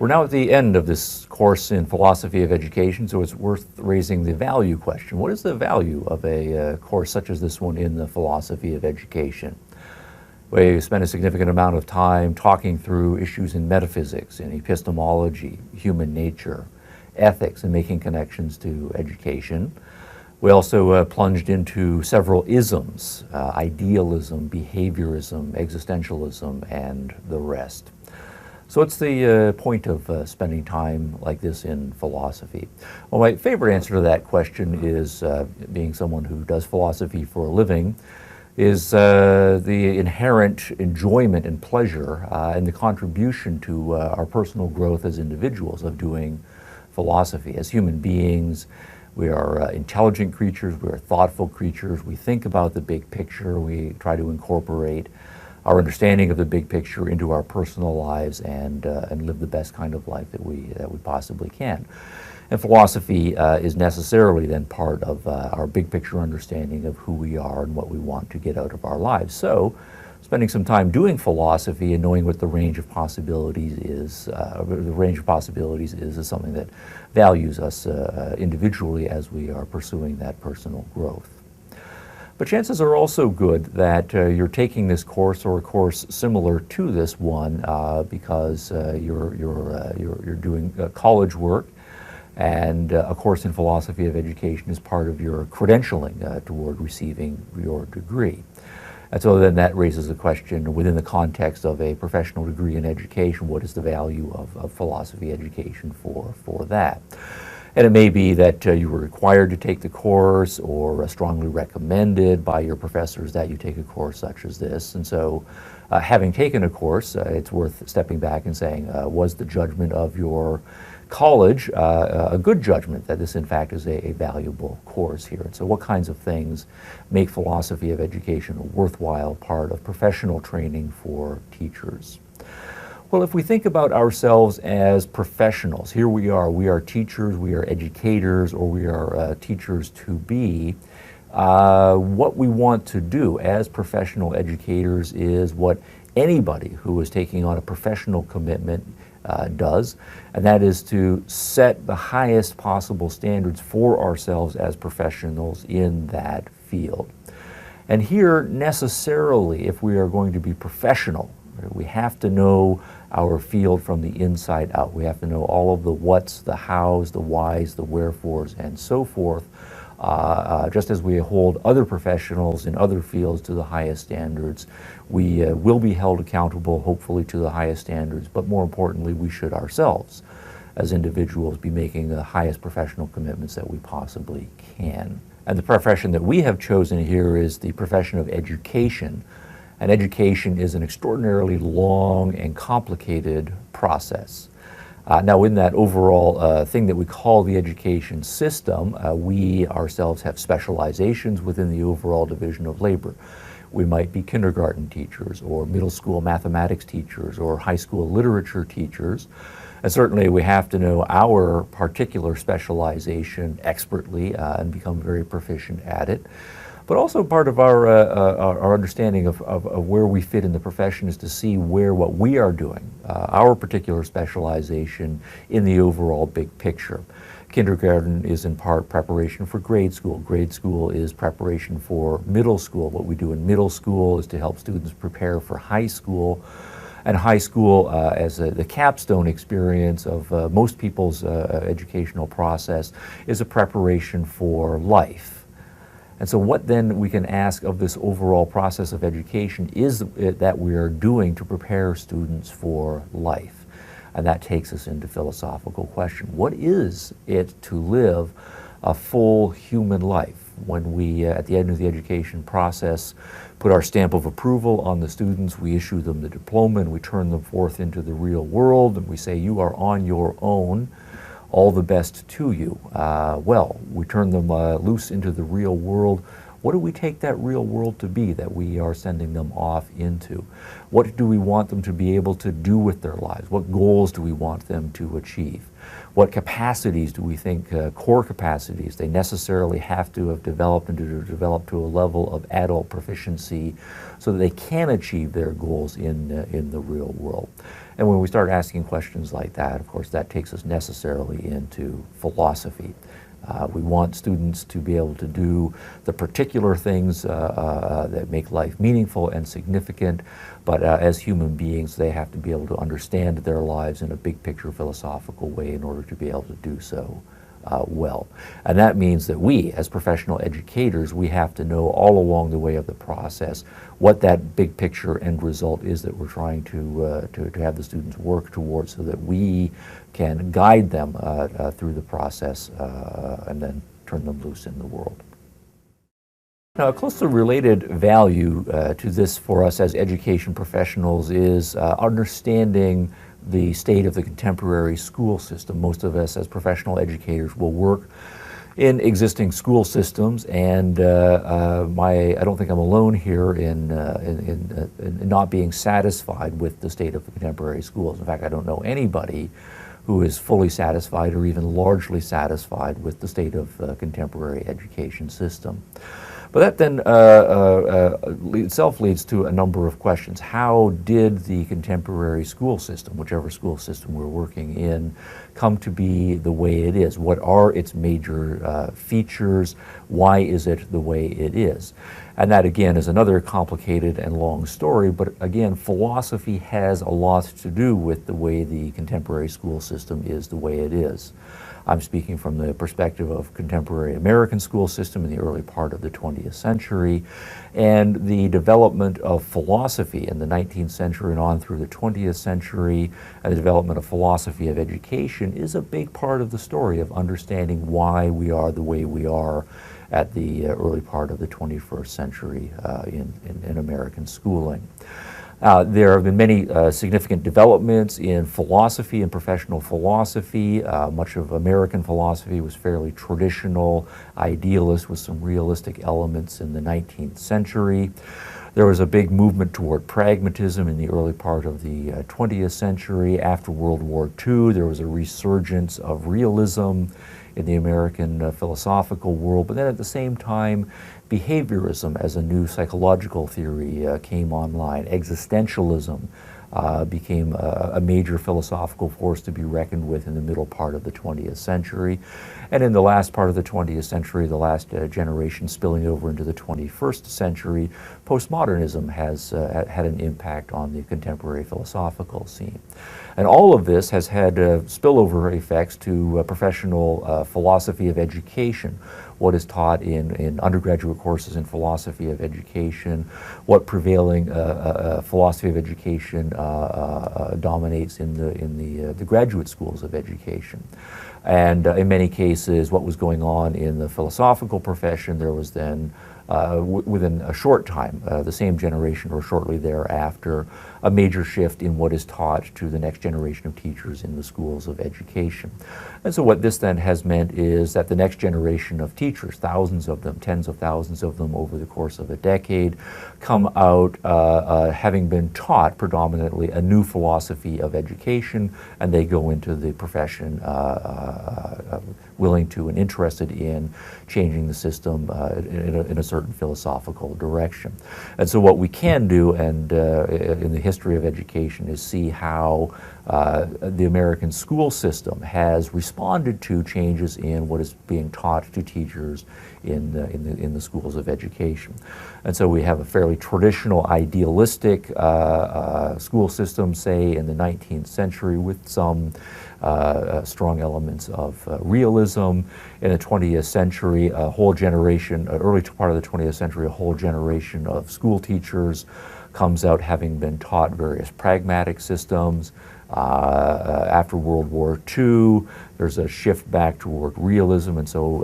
We're now at the end of this course in philosophy of education, so it's worth raising the value question. What is the value of a course such as this one in the philosophy of education? We spend a significant amount of time talking through issues in metaphysics, in epistemology, human nature, ethics, and making connections to education. We also plunged into several isms, idealism, behaviorism, existentialism, and the rest. So what's the point of spending time like this in philosophy? Well, my favorite answer to that question is, being someone who does philosophy for a living, is the inherent enjoyment and pleasure and the contribution to our personal growth as individuals of doing philosophy. As human beings, we are intelligent creatures, we are thoughtful creatures, we think about the big picture, we try to incorporate our understanding of the big picture into our personal lives and live the best kind of life that we possibly can. And philosophy is necessarily then part of our big picture understanding of who we are and what we want to get out of our lives. So spending some time doing philosophy and knowing what the range of possibilities is, is something that values us individually as we are pursuing that personal growth. But chances are also good that you're taking this course or a course similar to this one because you're doing college work, and a course in philosophy of education is part of your credentialing toward receiving your degree. And so then that raises the question, within the context of a professional degree in education, what is the value of philosophy education for that? And it may be that you were required to take the course or strongly recommended by your professors that you take a course such as this. And so having taken a course, it's worth stepping back and saying, was the judgment of your college a good judgment that this in fact is a valuable course here? And so what kinds of things make philosophy of education a worthwhile part of professional training for teachers? Well, if we think about ourselves as professionals, here we are teachers, we are educators, or we are teachers to be. What we want to do as professional educators is what anybody who is taking on a professional commitment does, and that is to set the highest possible standards for ourselves as professionals in that field. And here, necessarily, if we are going to be professional, we have to know our field from the inside out. We have to know all of the whats, the hows, the whys, the wherefores, and so forth, just as we hold other professionals in other fields to the highest standards. We will be held accountable, hopefully, to the highest standards, but more importantly, we should ourselves, as individuals, be making the highest professional commitments that we possibly can. And the profession that we have chosen here is the profession of education. And education is an extraordinarily long and complicated process. Now, in that overall thing that we call the education system, we ourselves have specializations within the overall division of labor. We might be kindergarten teachers, or middle school mathematics teachers, or high school literature teachers. And certainly we have to know our particular specialization expertly and become very proficient at it. But also part of our understanding of where we fit in the profession is to see where what we are doing, our particular specialization in the overall big picture. Kindergarten is in part preparation for grade school. Grade school is preparation for middle school. What we do in middle school is to help students prepare for high school. And high school, as the capstone experience of most people's educational process, is a preparation for life. And so what then we can ask of this overall process of education is that we are doing to prepare students for life. And that takes us into philosophical question. What is it to live a full human life? When we, at the end of the education process, put our stamp of approval on the students, we issue them the diploma and we turn them forth into the real world, and we say, you are on your own. All the best to you. Well, we turn them loose into the real world. What do we take that real world to be that we are sending them off into? What do we want them to be able to do with their lives? What goals do we want them to achieve? What capacities do we think, core capacities, they necessarily have to have developed and to develop to a level of adult proficiency so that they can achieve their goals in the real world? And when we start asking questions like that, of course, that takes us necessarily into philosophy. We want students to be able to do the particular things that make life meaningful and significant, but as human beings, they have to be able to understand their lives in a big picture philosophical way in order to be able to do so well. And that means that we, as professional educators, we have to know all along the way of the process what that big picture end result is that we're trying to have the students work towards so that we can guide them through the process and then turn them loose in the world. Now, a closely related value to this for us as education professionals is understanding the state of the contemporary school system. Most of us as professional educators will work in existing school systems, and I don't think I'm alone here in not being satisfied with the state of the contemporary schools. In fact, I don't know anybody who is fully satisfied or even largely satisfied with the state of the contemporary education system. But that then itself leads to a number of questions. How did the contemporary school system, whichever school system we're working in, come to be the way it is? What are its major features? Why is it the way it is? And that, again, is another complicated and long story, but again, philosophy has a lot to do with the way the contemporary school system is the way it is. I'm speaking from the perspective of contemporary American school system in the early part of the 20th century, and the development of philosophy in the 19th century and on through the 20th century, and the development of philosophy of education is a big part of the story of understanding why we are the way we are at the early part of the 21st century in American schooling. There have been many significant developments in philosophy and professional philosophy. Much of American philosophy was fairly traditional, idealist with some realistic elements in the 19th century. There was a big movement toward pragmatism in the early part of the 20th century. After World War II, there was a resurgence of realism in the American philosophical world, but then at the same time, behaviorism as a new psychological theory came online. Existentialism became a major philosophical force to be reckoned with in the middle part of the 20th century. And in the last part of the 20th century, the last generation spilling over into the 21st century, postmodernism has had an impact on the contemporary philosophical scene. And all of this has had spillover effects to professional philosophy of education, what is taught in undergraduate courses in philosophy of education, what prevailing philosophy of education dominates in the graduate schools of education. And in many cases, what was going on in the philosophical profession, there was then, within a short time, the same generation or shortly thereafter, a major shift in what is taught to the next generation of teachers in the schools of education. And so what this then has meant is that the next generation of teachers, thousands of them, tens of thousands of them over the course of a decade, come out having been taught predominantly a new philosophy of education, and they go into the profession willing to and interested in changing the system in a certain philosophical direction. And so what we can do, and in the history of education, is see how the American school system has responded to changes in what is being taught to teachers in the schools of education. And so we have a fairly traditional, idealistic school system, say, in the 19th century with some strong elements of realism. In the 20th century, a whole generation, early part of the 20th century, a whole generation of school teachers comes out having been taught various pragmatic systems. After World War II, there's a shift back toward realism, and so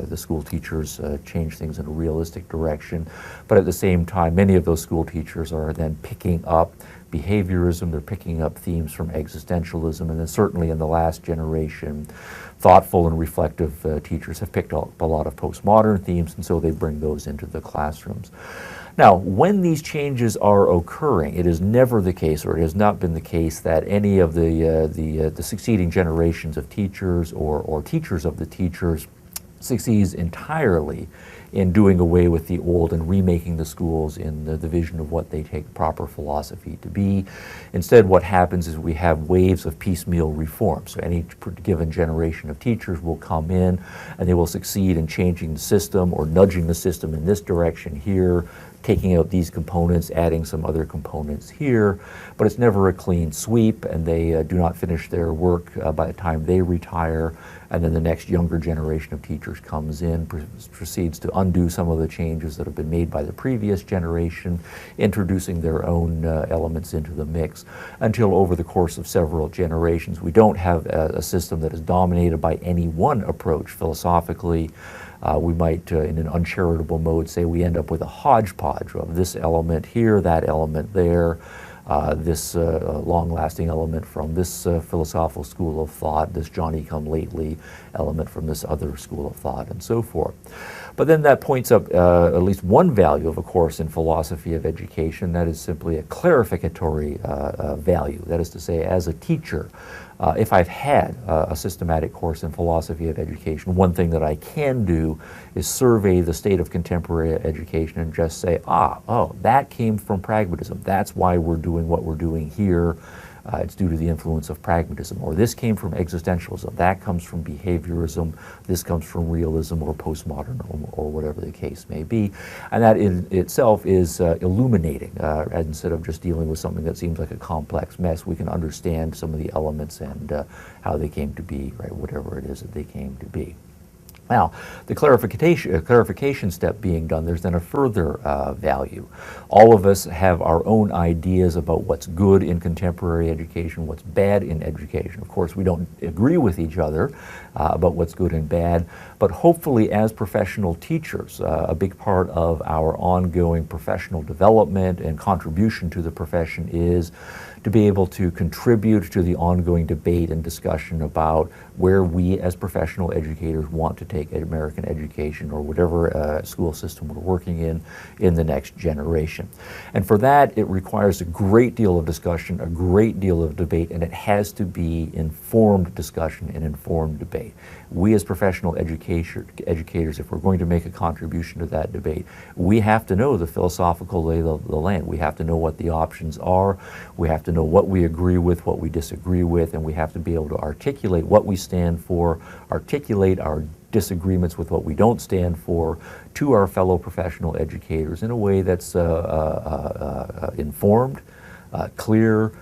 the school teachers change things in a realistic direction. But at the same time, many of those school teachers are then picking up behaviorism, they're picking up themes from existentialism, and then certainly in the last generation, thoughtful and reflective teachers have picked up a lot of postmodern themes, and so they bring those into the classrooms. Now, when these changes are occurring, it is never the case, or it has not been the case, that any of the succeeding generations of teachers or teachers of the teachers succeeds entirely in doing away with the old and remaking the schools in the vision of what they take proper philosophy to be. Instead, what happens is we have waves of piecemeal reform. So any given generation of teachers will come in and they will succeed in changing the system or nudging the system in this direction here, taking out these components, adding some other components here, but it's never a clean sweep, and they do not finish their work by the time they retire, and then the next younger generation of teachers comes in, proceeds to undo some of the changes that have been made by the previous generation, introducing their own elements into the mix, until over the course of several generations, we don't have a system that is dominated by any one approach philosophically. We might, in an uncharitable mode, say we end up with a hodgepodge of this element here, that element there, this long-lasting element from this philosophical school of thought, this Johnny-come-lately element from this other school of thought, and so forth. But then that points up at least one value of a course in philosophy of education, that is simply a clarificatory value. That is to say, as a teacher, if I've had a systematic course in philosophy of education, one thing that I can do is survey the state of contemporary education and just say, that came from pragmatism. That's why we're doing what we're doing here. It's due to the influence of pragmatism. Or this came from existentialism. That comes from behaviorism. This comes from realism or postmodern or whatever the case may be. And that in itself is illuminating. Instead of just dealing with something that seems like a complex mess, we can understand some of the elements and how they came to be, right? Whatever it is that they came to be. Now, the clarification step being done, there's then a further value. All of us have our own ideas about what's good in contemporary education, what's bad in education. Of course, we don't agree with each other about what's good and bad, but hopefully as professional teachers, a big part of our ongoing professional development and contribution to the profession is to be able to contribute to the ongoing debate and discussion about where we as professional educators want to take American education or whatever school system we're working in the next generation. And for that, it requires a great deal of discussion, a great deal of debate, and it has to be informed discussion and informed debate. We as professional educators, if we're going to make a contribution to that debate, we have to know the philosophical lay of the land. We have to know what the options are. We have to know what we agree with, what we disagree with, and we have to be able to articulate what we stand for, articulate our disagreements with what we don't stand for to our fellow professional educators in a way that's informed, clear,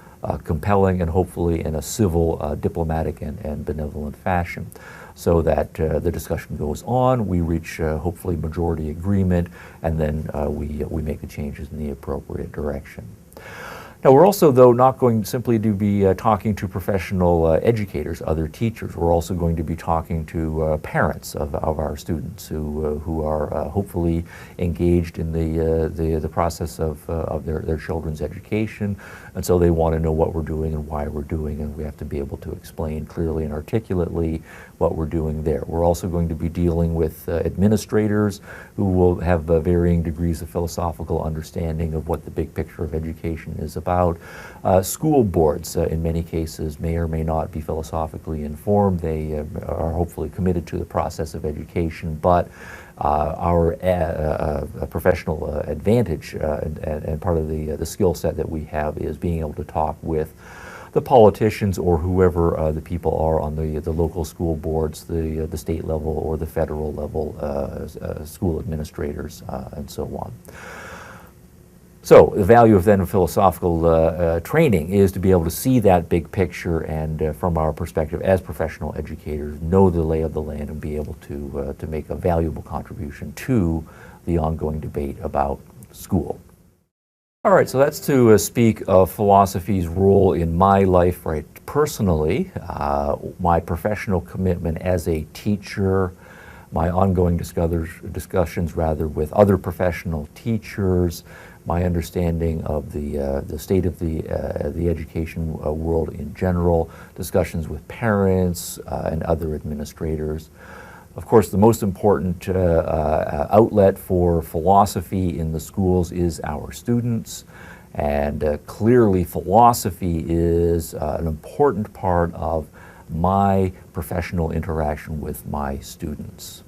compelling, and hopefully in a civil, diplomatic, and benevolent fashion, so that the discussion goes on, we reach hopefully majority agreement, and then we make the changes in the appropriate direction. Now, we're also, though, not going simply to be talking to professional educators, other teachers. We're also going to be talking to parents of our students who are hopefully engaged in the process of their children's education, and so they want to know what we're doing and why we're doing, and we have to be able to explain clearly and articulately what we're doing there. We're also going to be dealing with administrators who will have varying degrees of philosophical understanding of what the big picture of education is about. School boards, in many cases, may or may not be philosophically informed. They are hopefully committed to the process of education, but our professional advantage and part of the skill set that we have is being able to talk with the politicians or whoever the people are on the local school boards, the state level or the federal level school administrators, and so on. So the value of then philosophical training is to be able to see that big picture and from our perspective as professional educators, know the lay of the land and be able to make a valuable contribution to the ongoing debate about school. All right, so that's to speak of philosophy's role in my life, right? Personally, my professional commitment as a teacher, my ongoing discussions with other professional teachers, my understanding of the state of the education world in general, discussions with parents and other administrators. Of course, the most important outlet for philosophy in the schools is our students, and clearly philosophy is an important part of my professional interaction with my students.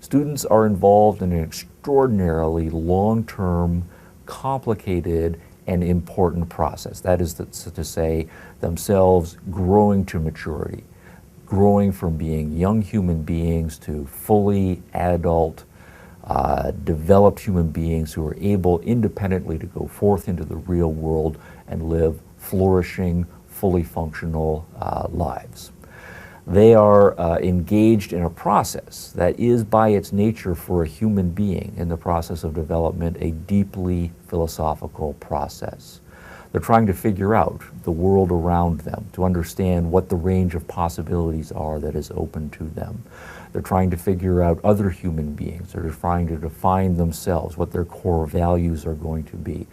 Students are involved in an extraordinarily long-term, complicated, and important process. That is to say, themselves growing to maturity, growing from being young human beings to fully adult, developed human beings who are able independently to go forth into the real world and live flourishing, fully functional lives. They are engaged in a process that is by its nature for a human being in the process of development a deeply philosophical process. They're trying to figure out the world around them, to understand what the range of possibilities are that is open to them. They're trying to figure out other human beings. They're trying to define themselves, what their core values are going to be.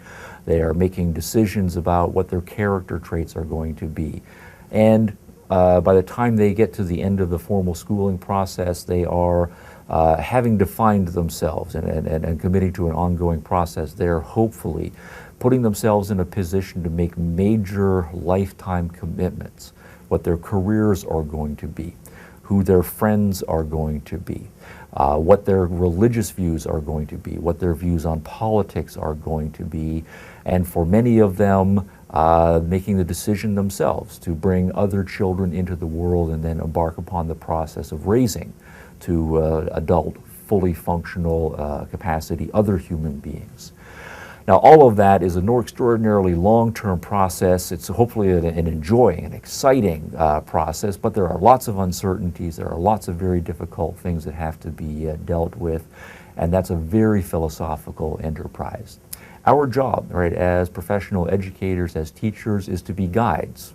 They are making decisions about what their character traits are going to be. And by the time they get to the end of the formal schooling process, they are having defined themselves and committing to an ongoing process. They're hopefully putting themselves in a position to make major lifetime commitments, what their careers are going to be, who their friends are going to be, what their religious views are going to be, what their views on politics are going to be, and for many of them, making the decision themselves to bring other children into the world and then embark upon the process of raising to adult, fully functional capacity other human beings. Now, all of that is an extraordinarily long-term process. It's hopefully an enjoying and exciting process, but there are lots of uncertainties. There are lots of very difficult things that have to be dealt with, and that's a very philosophical enterprise. Our job, right, as professional educators, as teachers, is to be guides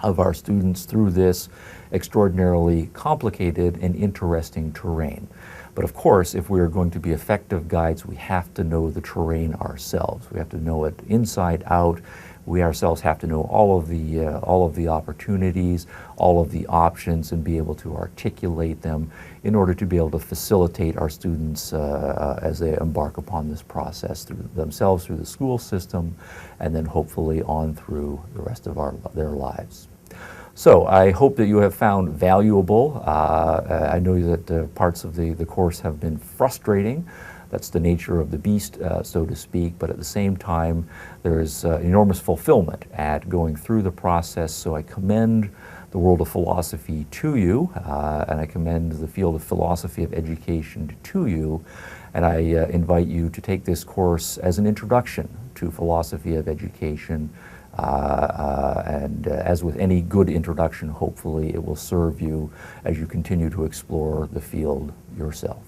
of our students through this extraordinarily complicated and interesting terrain. But of course, if we are going to be effective guides, we have to know the terrain ourselves. We have to know it inside out. We ourselves have to know all of the opportunities, all of the options, and be able to articulate them in order to be able to facilitate our students as they embark upon this process through themselves, through the school system, and then hopefully on through the rest of their lives. So I hope that you have found valuable. I know that parts of the course have been frustrating. That's the nature of the beast, so to speak, but at the same time, there is enormous fulfillment at going through the process, so I commend the world of philosophy to you, and I commend the field of philosophy of education to you, and I invite you to take this course as an introduction to philosophy of education, and as with any good introduction, hopefully it will serve you as you continue to explore the field yourself.